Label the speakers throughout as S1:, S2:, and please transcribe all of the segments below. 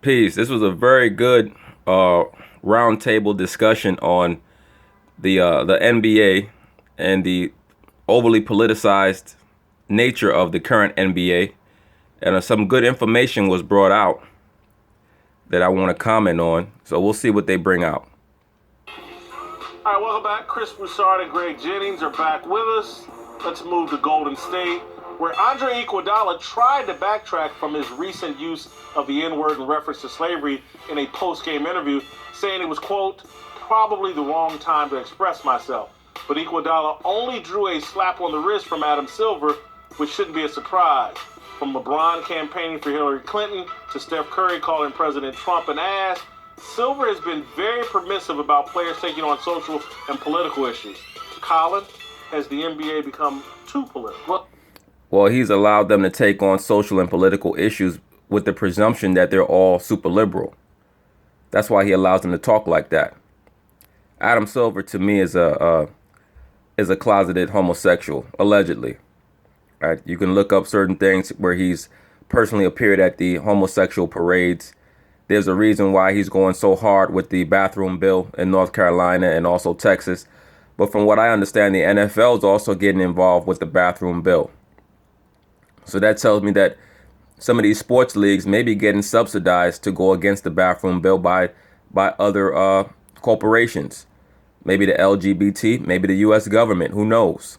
S1: Peace. This was a very good roundtable discussion on the NBA and the overly politicized nature of the current NBA, and some good information was brought out that I want to comment on. So we'll see what they bring out.
S2: All right, welcome back. Chris Broussard and Greg Jennings are back with us. Let's move to Golden State, where Andre Iguodala tried to backtrack from his recent use of the N-word in reference to slavery in a post-game interview, saying it was, quote, probably the wrong time to express myself. But Iguodala only drew a slap on the wrist from Adam Silver, which shouldn't be a surprise. From LeBron campaigning for Hillary Clinton to Steph Curry calling President Trump an ass, Silver has been very permissive about players taking on social and political issues. Colin, has the NBA become too political?
S1: Well, he's allowed them to take on social and political issues with the presumption that they're all super liberal. That's why he allows them to talk like that. Adam Silver, to me, is a closeted homosexual, allegedly. Right? You can look up certain things where he's personally appeared at the homosexual parades. There's a reason why he's going so hard with the bathroom bill in North Carolina and also Texas. But from what I understand, the NFL is also getting involved with the bathroom bill. So that tells me that some of these sports leagues may be getting subsidized to go against the bathroom bill by other corporations. Maybe the LGBT, maybe the U.S. government, who knows?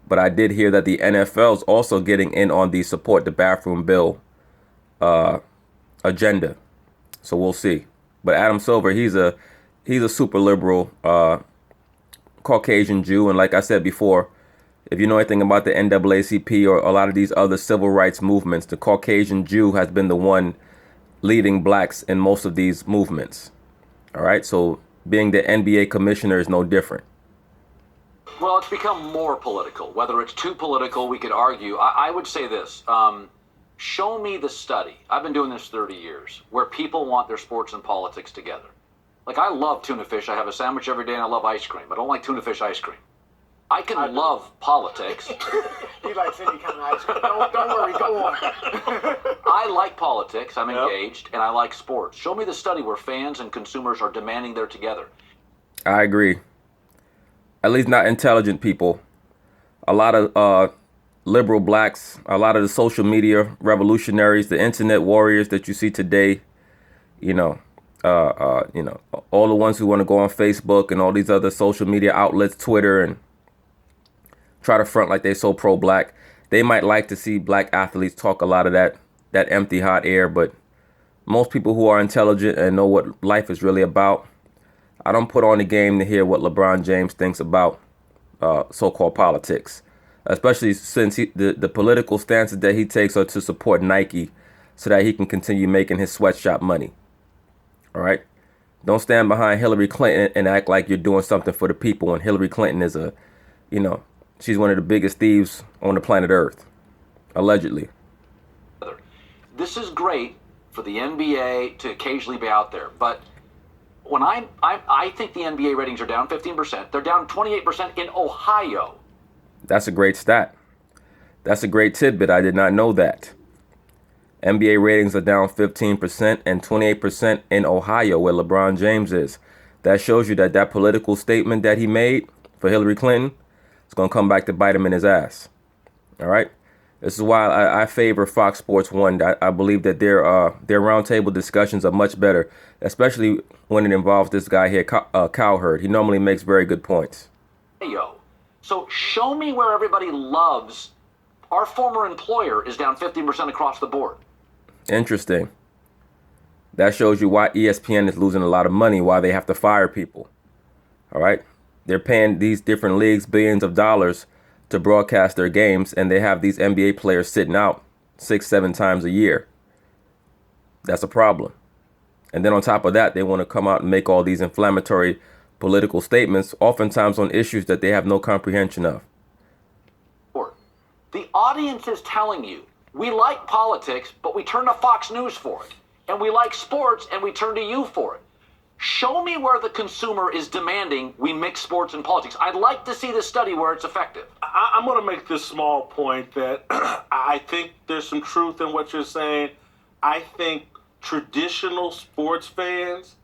S1: But I did hear that the NFL is also getting in on the support the bathroom bill agenda. So we'll see. But Adam Silver, he's a super liberal Caucasian Jew. And like I said before, if you know anything about the NAACP or a lot of these other civil rights movements, the Caucasian Jew has been the one leading blacks in most of these movements. All right. So being the NBA commissioner is no different.
S3: Well, it's become more political. Whether it's too political, we could argue. I would say this. Show me the study. I've been doing this 30 years where people want their sports and politics together. Like, I love tuna fish. I have a sandwich every day and I love ice cream. I don't like tuna fish ice cream. I can love politics.
S4: He likes any kind of ice cream. Don't worry, go on.
S3: I like politics. I'm engaged, and I like sports. Show me the study where fans and consumers are demanding they're together.
S1: I agree. At least not intelligent people. A lot of liberal blacks, a lot of the social media revolutionaries, the internet warriors that you see today, all the ones who want to go on Facebook and all these other social media outlets, Twitter, and try to front like they're so pro-black. They might like to see black athletes talk a lot of that empty, hot air, but most people who are intelligent and know what life is really about, I don't put on the game to hear what LeBron James thinks about so-called politics, especially since the political stances that he takes are to support Nike so that he can continue making his sweatshop money. All right? Don't stand behind Hillary Clinton and act like you're doing something for the people when Hillary Clinton is she's one of the biggest thieves on the planet Earth, allegedly.
S3: This is great for the NBA to occasionally be out there, but when I think the NBA ratings are down 15%. They're down 28% in Ohio.
S1: That's a great stat. That's a great tidbit. I did not know that. NBA ratings are down 15% and 28% in Ohio, where LeBron James is. That shows you that political statement that he made for Hillary Clinton is going to come back to bite him in his ass. All right? This is why I favor Fox Sports 1. I believe that their roundtable discussions are much better, especially when it involves this guy here, Cowherd. He normally makes very good points.
S3: So show me where everybody loves. Our former employer is down 15% across the board.
S1: Interesting. That shows you why ESPN is losing a lot of money, why they have to fire people. All right? They're paying these different leagues billions of dollars to broadcast their games, and they have these NBA players sitting out 6-7 times a year. That's a problem. And then on top of that, they want to come out and make all these inflammatory political statements, oftentimes on issues that they have no comprehension of.
S3: The audience is telling you, we like politics, but we turn to Fox News for it. And we like sports, and we turn to you for it. Show me where the consumer is demanding we mix sports and politics. I'd like to see the study where it's effective.
S2: I'm going to make this small point that I think there's some truth in what you're saying. I think traditional sports fans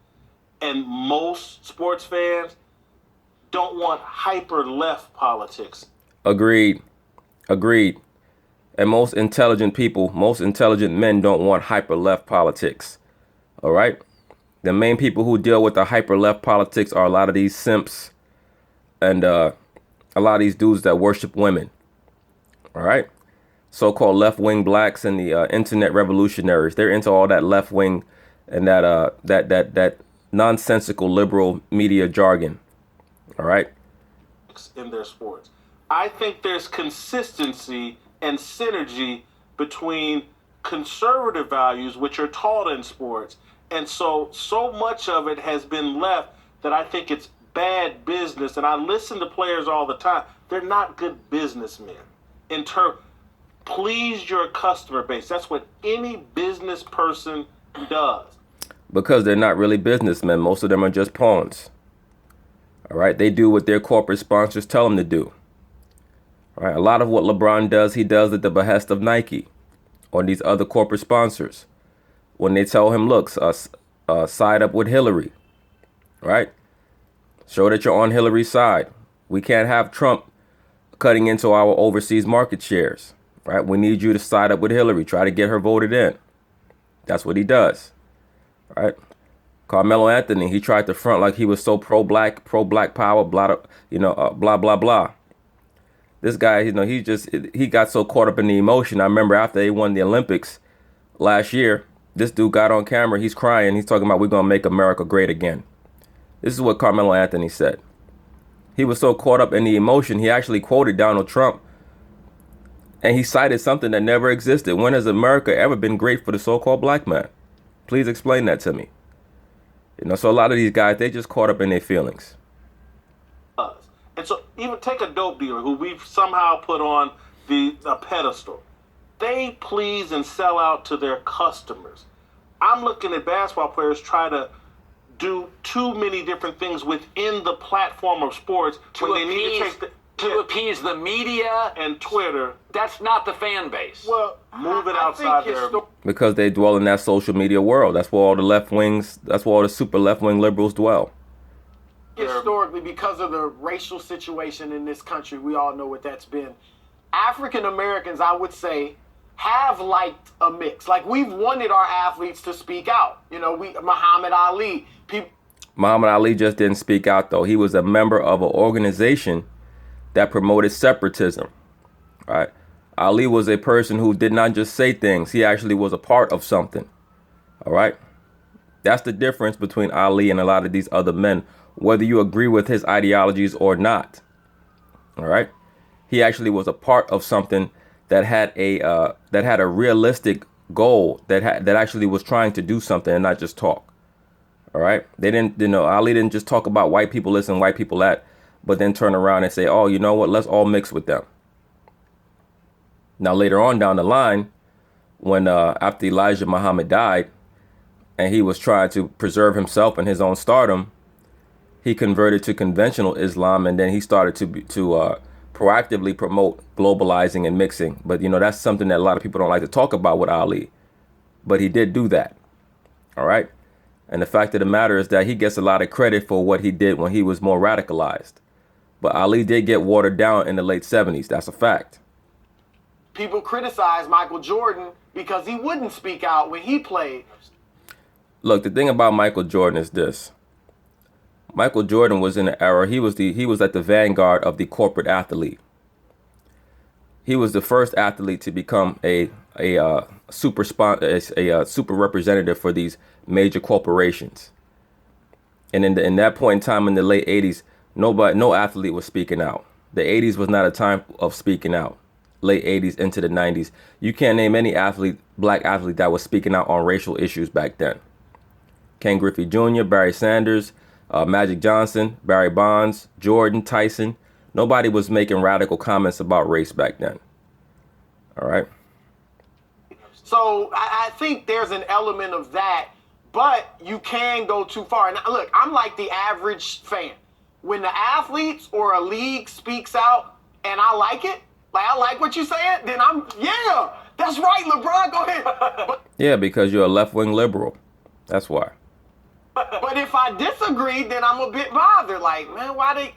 S2: and most sports fans don't want hyper left politics.
S1: Agreed. Agreed. And most intelligent people, most intelligent men don't want hyper left politics. All right. The main people who deal with the hyper left politics are a lot of these simps and a lot of these dudes that worship women. All right. So-called left-wing blacks and the internet revolutionaries. They're into all that left-wing and that nonsensical liberal media jargon. All right.
S2: In their sports. I think there's consistency and synergy between conservative values, which are taught in sports. And so much of it has been left that I think it's bad business. And I listen to players all the time. They're not good businessmen. Please your customer base. That's what any business person does.
S1: Because they're not really businessmen. Most of them are just pawns. All right. They do what their corporate sponsors tell them to do. All right. A lot of what LeBron does, he does at the behest of Nike or these other corporate sponsors. When they tell him, look, side up with Hillary. Right. Show that you're on Hillary's side. We can't have Trump cutting into our overseas market shares. Right. We need you to side up with Hillary. Try to get her voted in. That's what he does. Right. Carmelo Anthony, he tried to front like he was so pro-black power, blah, blah, blah, blah. This guy, he got so caught up in the emotion. I remember after they won the Olympics last year, this dude got on camera. He's crying. He's talking about we're going to make America great again. This is what Carmelo Anthony said. He was so caught up in the emotion, he actually quoted Donald Trump. And he cited something that never existed. When has America ever been great for the so-called black man? Please explain that to me. So a lot of these guys, they just caught up in their feelings.
S2: And so even take a dope dealer who we've somehow put on a pedestal. They please and sell out to their customers. I'm looking at basketball players try to do too many different things within the platform of sports
S3: to appease the media
S2: and Twitter.
S3: That's not the fan base.
S4: Well,
S2: move it outside there.
S1: Because they dwell in that social media world. That's where all the left wings, that's where all the super left wing liberals dwell.
S4: Historically, because of the racial situation in this country, we all know what that's been. African Americans, I would say, have liked a mix. Like, we've wanted our athletes to speak out. Muhammad Ali.
S1: Muhammad Ali just didn't speak out, though. He was a member of an organization that promoted separatism. All right. Ali was a person who did not just say things. He actually was a part of something. All right. That's the difference between Ali and a lot of these other men, whether you agree with his ideologies or not. All right. He actually was a part of something that had a realistic goal that actually was trying to do something and not just talk. All right. Ali didn't just talk about white people this and white people that, but then turn around and say, oh, you know what? Let's all mix with them. Now, later on down the line, when after Elijah Muhammad died and he was trying to preserve himself and his own stardom, he converted to conventional Islam, and then he started to proactively promote globalizing and mixing. But, that's something that a lot of people don't like to talk about with Ali. But he did do that. All right. And the fact of the matter is that he gets a lot of credit for what he did when he was more radicalized. But Ali did get watered down in the late 70s. That's a fact.
S4: People criticize Michael Jordan because he wouldn't speak out when he played.
S1: Look, the thing about Michael Jordan is this. Michael Jordan was in an era, he was at the vanguard of the corporate athlete. He was the first athlete to become a super representative for these major corporations. And in that point in time in the late 80s, no athlete was speaking out. The 80s was not a time of speaking out. Late 80s into the 90s. You can't name any black athlete that was speaking out on racial issues back then. Ken Griffey Jr., Barry Sanders, Magic Johnson, Barry Bonds, Jordan, Tyson. Nobody was making radical comments about race back then. All right.
S4: So I think there's an element of that, but you can go too far. And look, I'm like the average fan. When the athletes or a league speaks out and I like it, like I like what you're saying, then That's right, LeBron. Go ahead.
S1: Yeah, because you're a left-wing liberal. That's why.
S4: But if I disagree, then I'm a bit bothered. Like, man, why they,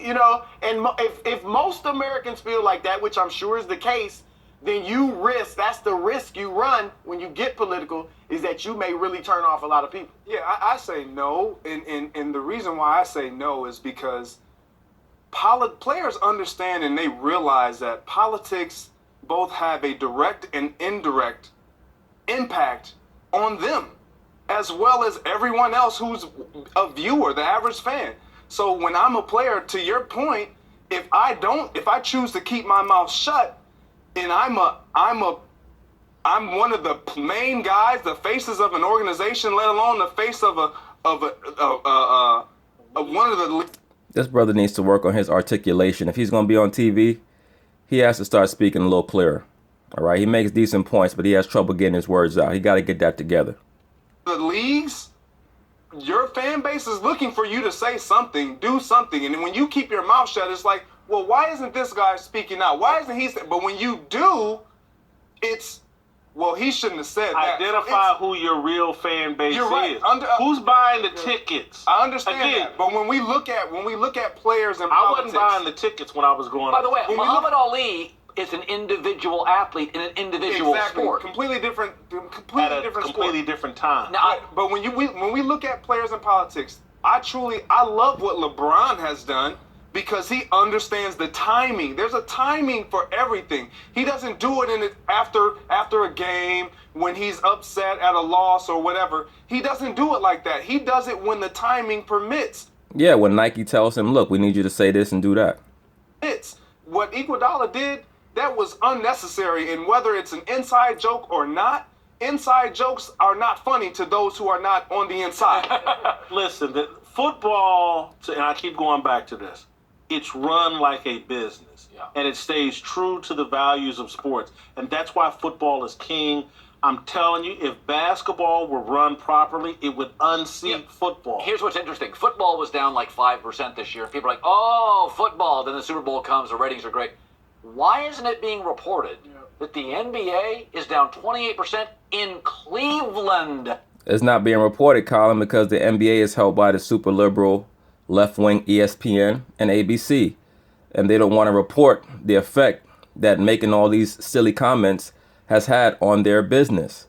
S4: and if most Americans feel like that, which I'm sure is the case, then that's the risk you run when you get political, is that you may really turn off a lot of people.
S5: Yeah, I say no. And the reason why I say no is because players understand and they realize that politics both have a direct and indirect impact on them, as well as everyone else who's a viewer, the average fan. So when I'm a player, to your point, if I choose to keep my mouth shut, and I'm one of the main guys, the faces of an organization, let alone the face of one of the.
S1: This brother needs to work on his articulation. If he's going to be on TV, he has to start speaking a little clearer. All right, he makes decent points, but he has trouble getting his words out. He got to get that together.
S5: The leagues, your fan base is looking for you to say something, do something, and when you keep your mouth shut, it's like, well, why isn't this guy speaking out? Why isn't he? But when you do, it's, well, he shouldn't have said that.
S2: Identify who your real fan base
S5: You're right.
S2: is. Who's buying the tickets?
S5: I understand
S2: Again,
S5: that, but when we look at players and
S2: I
S5: politics,
S2: wasn't buying the tickets when I was going.
S3: By the way,
S5: When we
S3: Muhammad Ali is an individual athlete in an individual sport.
S5: completely different
S2: at a
S5: sport.
S2: completely different time.
S3: Now,
S5: But when we look at players in politics, I love what LeBron has done because he understands the timing. There's a timing for everything. He doesn't do it after a game when he's upset at a loss or whatever. He doesn't do it like that. He does it when the timing permits.
S1: Yeah, when Nike tells him, look, we need you to say this and do that.
S5: It's what Iguodala did. That was unnecessary, and whether it's an inside joke or not, inside jokes are not funny to those who are not on the inside.
S2: Listen, the football, and I keep going back to this, it's run like a business.
S3: Yeah.
S2: And it stays true to the values of sports. And that's why football is king. I'm telling you, if basketball were run properly, it would unseat football.
S3: here's what's interesting. Football was down like 5% this year. People are like, oh, football. Then the Super Bowl comes, the ratings are great. Why isn't it being reported that the NBA is down 28% in Cleveland?
S1: It's not being reported, Colin, because the NBA is held by the super liberal left-wing ESPN and ABC. And they don't want to report the effect that making all these silly comments has had on their business.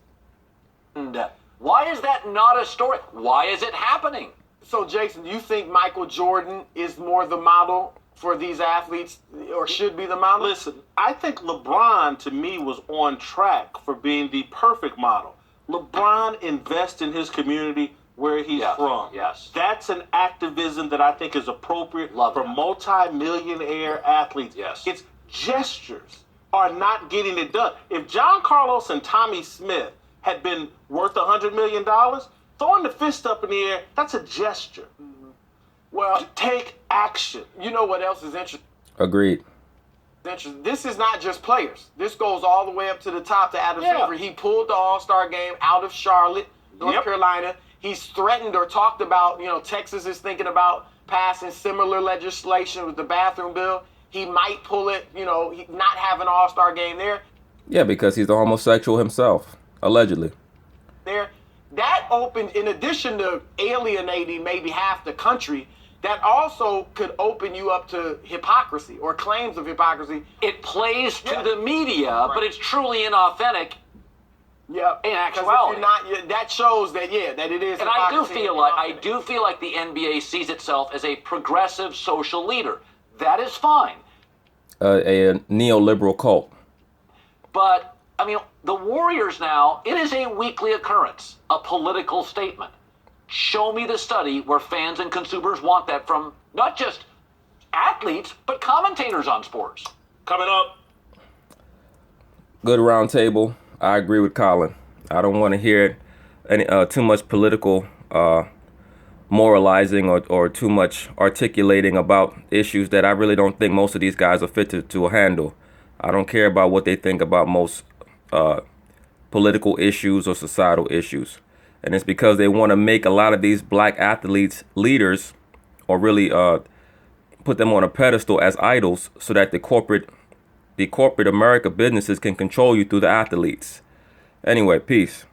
S3: And why is that not a story? Why is it happening?
S4: So, Jason, do you think Michael Jordan is more the model for these athletes, or should be the model?
S2: Listen, I think LeBron, to me, was on track for being the perfect model. LeBron invests in his community where he's from.
S3: Yes.
S2: That's an activism that I think is appropriate for multi-millionaire athletes.
S3: Yes.
S2: It's gestures are not getting it done. If John Carlos and Tommy Smith had been worth $100 million, throwing the fist up in the air, that's a gesture.
S4: Well,
S2: Take action.
S4: you know what else is interesting?
S1: Agreed.
S4: This is not just players. This goes all the way up to the top to Adam
S2: Yeah.
S4: Silver. He pulled the All-Star game out of Charlotte, North
S2: Yep.
S4: Carolina. He's threatened or talked about, Texas is thinking about passing similar legislation with the bathroom bill. He might pull it, not have an All-Star game there.
S1: Yeah, because he's a homosexual himself, allegedly.
S4: That opened, in addition to alienating maybe half the country, that also could open you up to hypocrisy or claims of hypocrisy.
S3: It plays to the media, but it's truly inauthentic.
S4: Yeah,
S3: In
S4: because
S3: actuality.
S4: if you're not, that shows that that it is.
S3: And I do
S4: hypocrisy
S3: feel like the NBA sees itself as a progressive social leader. That is fine.
S1: A neoliberal cult.
S3: But, I mean, the Warriors now, it is a weekly occurrence, a political statement. Show me the study where fans and consumers want that from not just athletes, but commentators on sports.
S2: Coming up.
S1: Good round table. I agree with Colin. I don't want to hear too much political moralizing or too much articulating about issues that I really don't think most of these guys are fit to handle. I don't care about what they think about most political issues or societal issues. And it's because they want to make a lot of these black athletes leaders, or really put them on a pedestal as idols, so that the corporate the corporate America businesses can control you through the athletes. Anyway, peace.